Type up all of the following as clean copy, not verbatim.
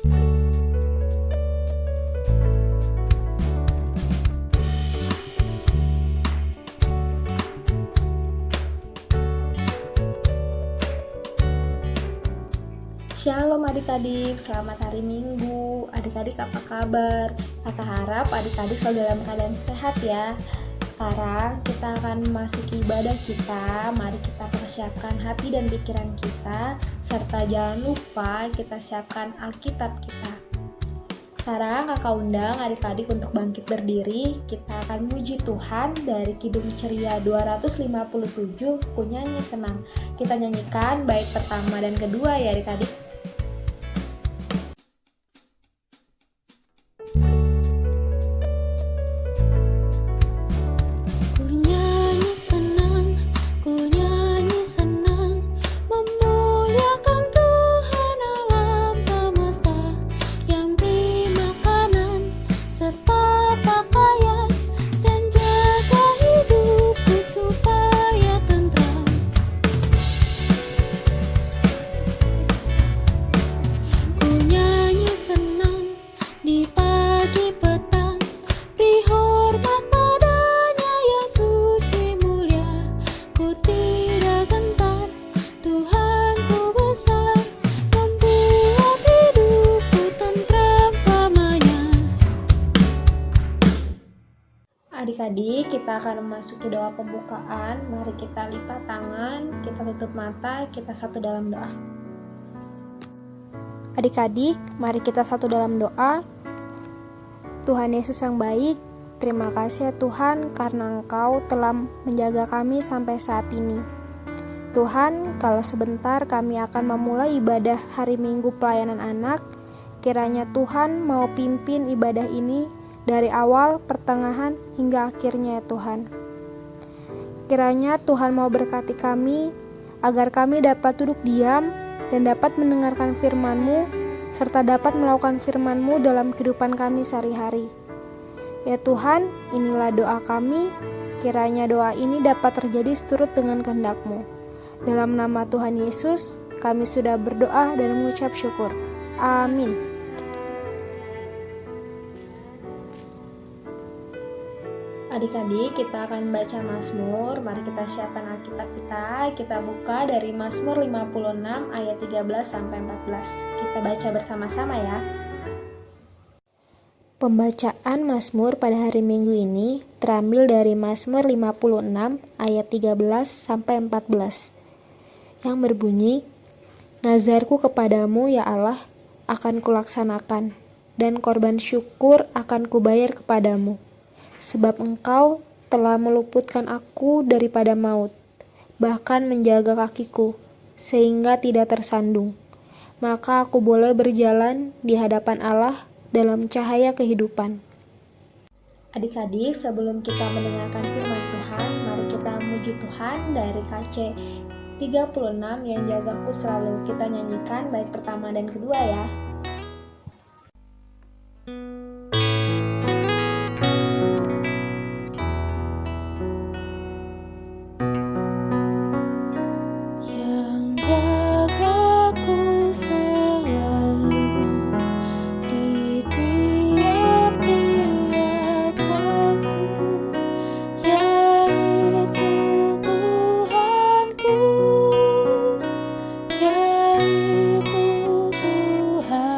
Shalom adik-adik, selamat hari Minggu. Adik-adik apa kabar? Kakak harap adik-adik selalu dalam keadaan sehat ya. Sekarang kita akan memasuki ibadah kita. Mari kita persiapkan hati dan pikiran kita, serta jangan lupa kita siapkan Alkitab kita. Sekarang kakak undang adik-adik untuk bangkit berdiri. Kita akan muji Tuhan dari Kidung Ceria 257, Ku Nyanyi Senang. Kita nyanyikan bait pertama dan kedua ya adik-adik. Adik-adik, kita akan memasuki doa pembukaan. Mari kita lipat tangan, kita tutup mata, kita satu dalam doa. Adik-adik, mari kita satu dalam doa. Tuhan Yesus yang baik, terima kasih ya Tuhan karena Engkau telah menjaga kami sampai saat ini. Tuhan, kalau sebentar kami akan memulai ibadah hari Minggu pelayanan anak, kiranya Tuhan mau pimpin ibadah ini dari awal, pertengahan, hingga akhirnya ya Tuhan. Kiranya Tuhan mau berkati kami, agar kami dapat duduk diam dan dapat mendengarkan firman-Mu, serta dapat melakukan firman-Mu dalam kehidupan kami sehari-hari. Ya Tuhan, inilah doa kami, kiranya doa ini dapat terjadi seturut dengan kehendak-Mu. Dalam nama Tuhan Yesus, kami sudah berdoa dan mengucap syukur. Amin. Adik-adik, kita akan baca Mazmur. Mari kita siapkan Alkitab kita. Kita buka dari Mazmur 56 ayat 13 sampai 14. Kita baca bersama-sama ya. Pembacaan Mazmur pada hari Minggu ini terambil dari Mazmur 56 ayat 13 sampai 14. Yang berbunyi, Nazarku kepadamu ya Allah akan kulaksanakan, dan korban syukur akan kubayar kepadamu. Sebab Engkau telah meluputkan aku daripada maut, bahkan menjaga kakiku, sehingga tidak tersandung. Maka aku boleh berjalan di hadapan Allah dalam cahaya kehidupan. Adik-adik, sebelum kita mendengarkan firman Tuhan, mari kita memuji Tuhan dari KC 36 yang jagaku selalu. Kita nyanyikan bait pertama dan kedua ya. Tuhan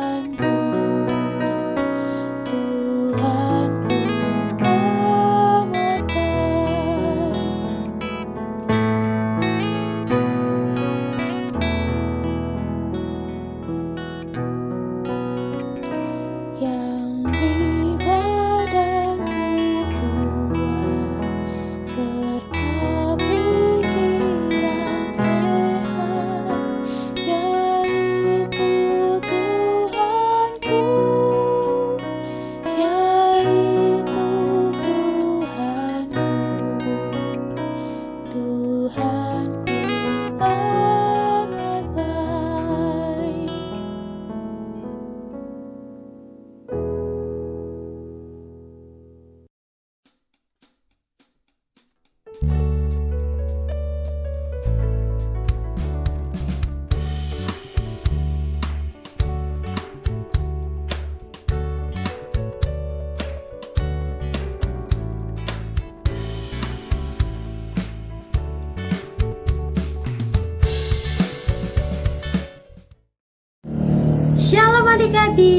adik-adik,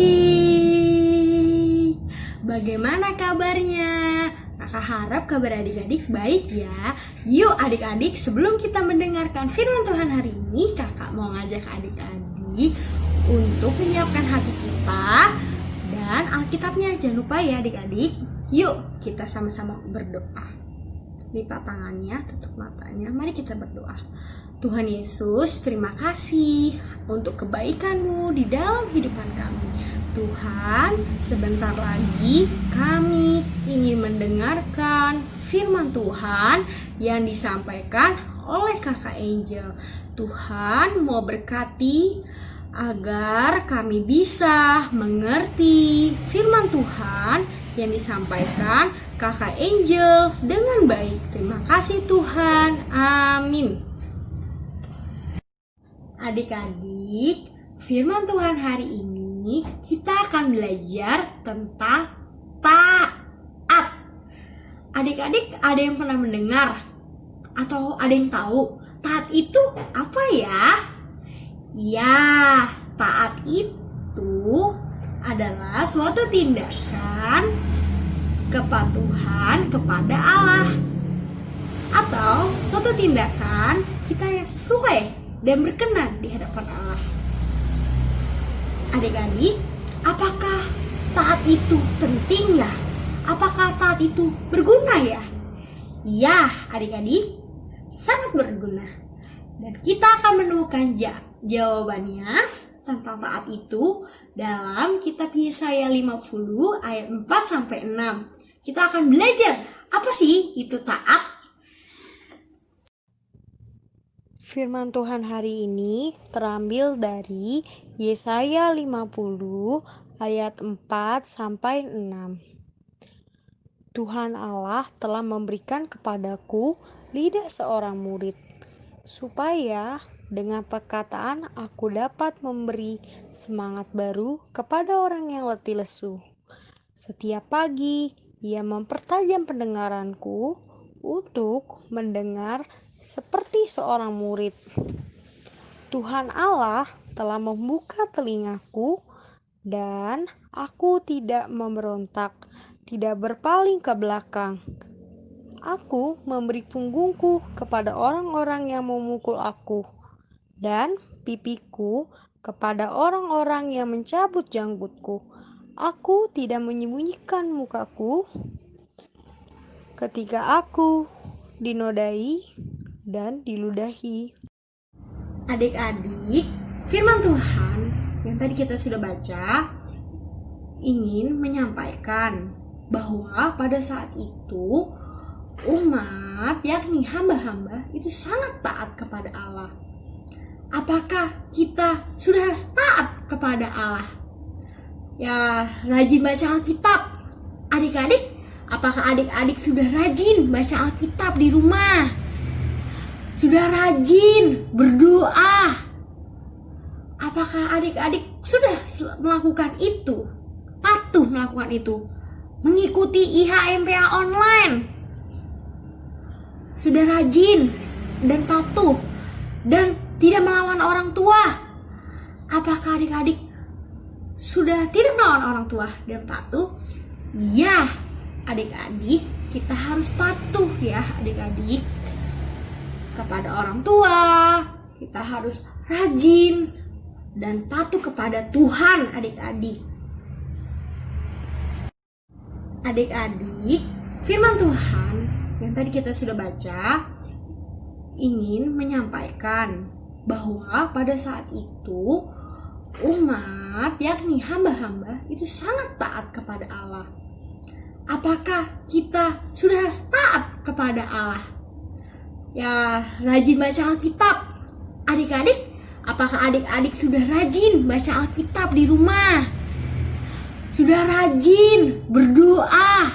bagaimana kabarnya? Kakak harap kabar adik-adik baik ya. Yuk adik-adik, sebelum kita mendengarkan firman Tuhan hari ini, kakak mau ngajak adik-adik untuk menyiapkan hati kita dan Alkitabnya. Jangan lupa ya adik-adik. Yuk kita sama-sama berdoa. Lipat tangannya, tutup matanya, mari kita berdoa. Tuhan Yesus, terima kasih untuk kebaikan-Mu di dalam kehidupan kami. Tuhan, sebentar lagi kami ingin mendengarkan firman Tuhan yang disampaikan oleh Kakak Angel. Tuhan mau berkati agar kami bisa mengerti firman Tuhan yang disampaikan Kakak Angel dengan baik. Terima kasih Tuhan. Amin. Adik-adik, firman Tuhan hari ini kita akan belajar tentang taat. Adik-adik ada yang pernah mendengar atau ada yang tahu taat itu apa ya? Ya, taat itu adalah suatu tindakan kepatuhan kepada Allah atau suatu tindakan kita yang sesuai dan berkenan di hadapan Allah. Adik-adik, apakah taat itu penting ya? Apakah taat itu berguna ya? Iya, adik-adik, sangat berguna. Dan kita akan menemukan jawabannya tentang taat itu dalam kitab Yesaya 50 ayat 4-6. Kita akan belajar apa sih itu taat. Firman Tuhan hari ini terambil dari Yesaya 50 ayat 4-6. Tuhan Allah telah memberikan kepadaku lidah seorang murid, supaya dengan perkataan aku dapat memberi semangat baru kepada orang yang letih lesu. Setiap pagi ia mempertajam pendengaranku untuk mendengar seperti seorang murid. Tuhan Allah telah membuka telingaku dan aku tidak memberontak, tidak berpaling ke belakang. Aku memberi punggungku kepada orang-orang yang memukul aku dan pipiku kepada orang-orang yang mencabut janggutku. Aku tidak menyembunyikan mukaku ketika aku dinodai dan diludahi. Adik-adik, firman Tuhan yang tadi kita sudah baca ingin menyampaikan bahwa pada saat itu umat, yakni hamba-hamba itu sangat taat kepada Allah. Apakah kita sudah taat kepada Allah? Ya, rajin baca Alkitab. Adik-adik, apakah adik-adik sudah rajin baca Alkitab di rumah? Sudah rajin berdoa? Apakah adik-adik sudah melakukan itu? Patuh melakukan itu? Mengikuti IHMPA online? Sudah rajin dan patuh dan tidak melawan orang tua? Apakah adik-adik sudah tidak melawan orang tua dan patuh? Iya, adik-adik, kita harus patuh ya adik-adik kepada orang tua. Kita harus rajin dan patuh kepada Tuhan adik-adik. Adik-adik, firman Tuhan yang tadi kita sudah baca ingin menyampaikan bahwa pada saat itu umat, yakni hamba-hamba itu sangat taat kepada Allah. Apakah kita sudah taat kepada Allah? Ya, rajin baca Alkitab. Adik-adik, apakah adik-adik sudah rajin baca Alkitab di rumah? Sudah rajin berdoa?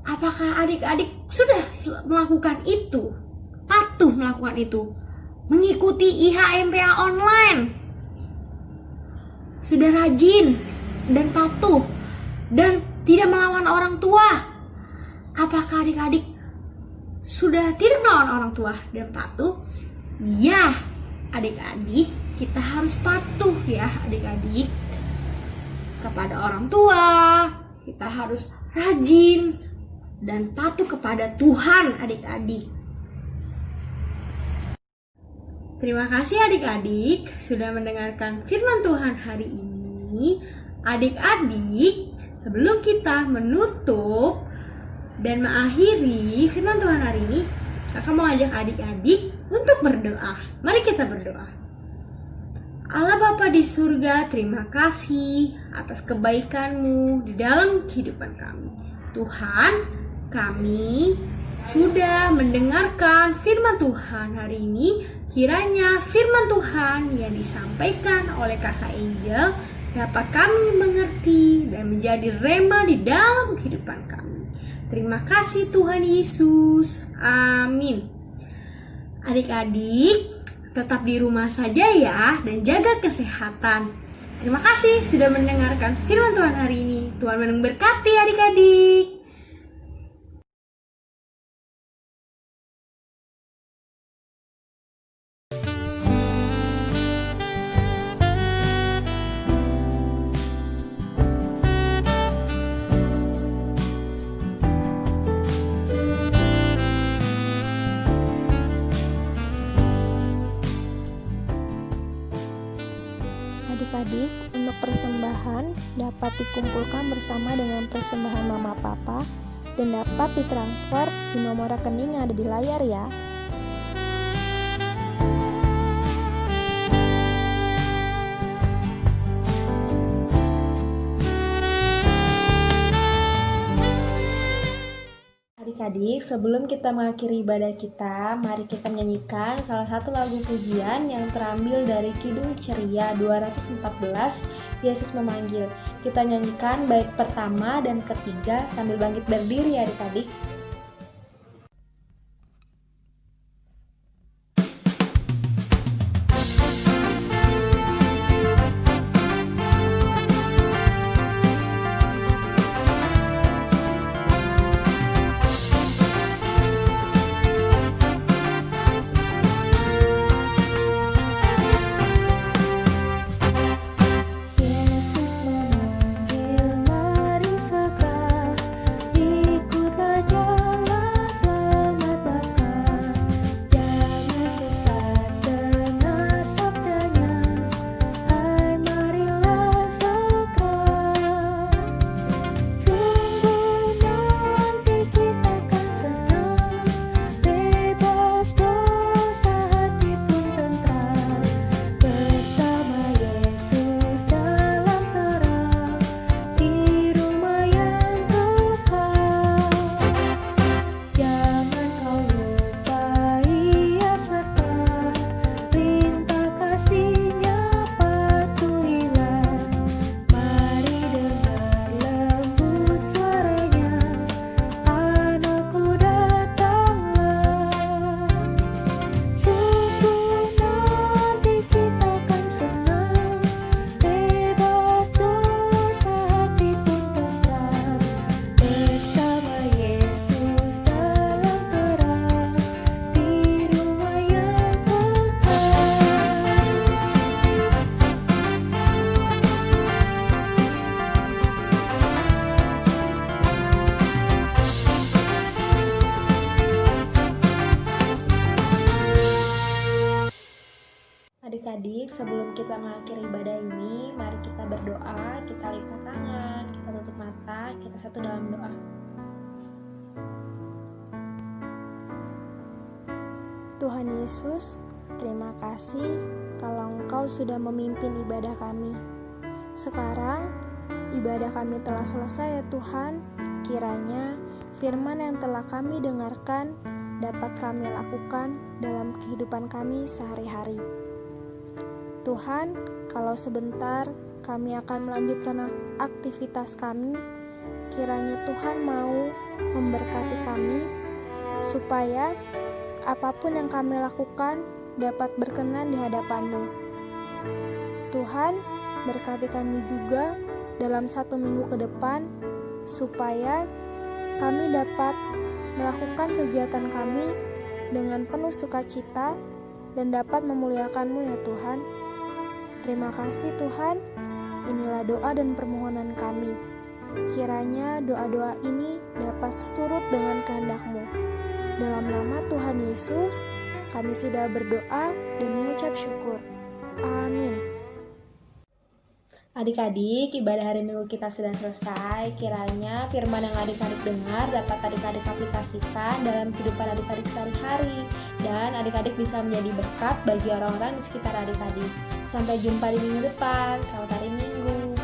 Apakah adik-adik sudah melakukan itu? Patuh melakukan itu? Mengikuti IHMPA online? Sudah rajin dan patuh dan tidak melawan orang tua? Apakah adik-adik sudah tidak melawan orang tua dan patuh? Iya, adik-adik, kita harus patuh ya adik-adik kepada orang tua. Kita harus rajin dan patuh kepada Tuhan adik-adik. Terima kasih adik-adik sudah mendengarkan firman Tuhan hari ini. Adik-adik, sebelum kita menutup dan mengakhiri firman Tuhan hari ini, kakak mau ajak adik-adik untuk berdoa. Mari kita berdoa. Allah Bapa di surga, terima kasih atas kebaikan-Mu di dalam kehidupan kami. Tuhan, kami sudah mendengarkan firman Tuhan hari ini. Kiranya firman Tuhan yang disampaikan oleh kakak Angel dapat kami mengerti dan menjadi rema di dalam kehidupan kami. Terima kasih Tuhan Yesus. Amin. Adik-adik, tetap di rumah saja ya dan jaga kesehatan. Terima kasih sudah mendengarkan firman Tuhan hari ini. Tuhan memberkati adik-adik. Adik-adik, untuk persembahan dapat dikumpulkan bersama dengan persembahan Mama Papa dan dapat ditransfer di nomor rekening yang ada di layar ya. Adik-adik, sebelum kita mengakhiri ibadah kita, mari kita menyanyikan salah satu lagu pujian yang terambil dari Kidung Ceria 214, Yesus Memanggil. Kita nyanyikan bait pertama dan ketiga sambil bangkit berdiri adik-adik. Yesus memanggil, mari segera ikutlah jalan selamat bakal. Jangan sesat, dengar sabdanya, hai marilah segera. Sungguh nanti kita akan senang, bebas dosa, hati pun tentram, bersama Yesus dalam terang, di rumah yang kekal. Jangan kau lupa Ia serta perintah kasih-Nya, patuhilah. Mari dengar lembut suaranya, anakku datanglah. Sungguh nanti kita akan senang, bebas dosa, hati pun tentram, bersama Yesus dalam terang, di rumah yang kekal. Adik-adik, sebelum kita mengakhiri ibadah ini, mari kita berdoa, kita lipat tangan, kita tutup mata, kita satu dalam doa. Tuhan Yesus, terima kasih kalau Engkau sudah memimpin ibadah kami. Sekarang, ibadah kami telah selesai ya Tuhan. Kiranya firman yang telah kami dengarkan dapat kami lakukan dalam kehidupan kami sehari-hari. Tuhan, kalau sebentar kami akan melanjutkan aktivitas kami, kiranya Tuhan mau memberkati kami, supaya apapun yang kami lakukan dapat berkenan di hadapan-Mu. Tuhan, berkati kami juga dalam 1 minggu ke depan, supaya kami dapat melakukan kegiatan kami dengan penuh sukacita dan dapat memuliakan-Mu ya Tuhan. Terima kasih Tuhan, inilah doa dan permohonan kami. Kiranya doa-doa ini dapat seturut dengan kehendak-Mu. Dalam nama Tuhan Yesus, kami sudah berdoa dan mengucap syukur. Amin. Adik-adik, ibadah hari Minggu kita sudah selesai. Kiranya firman yang adik-adik dengar dapat adik-adik aplikasikan dalam kehidupan adik-adik sehari-hari. Dan adik-adik bisa menjadi berkat bagi orang-orang di sekitar adik-adik. Sampai jumpa di minggu depan. Selamat hari Minggu.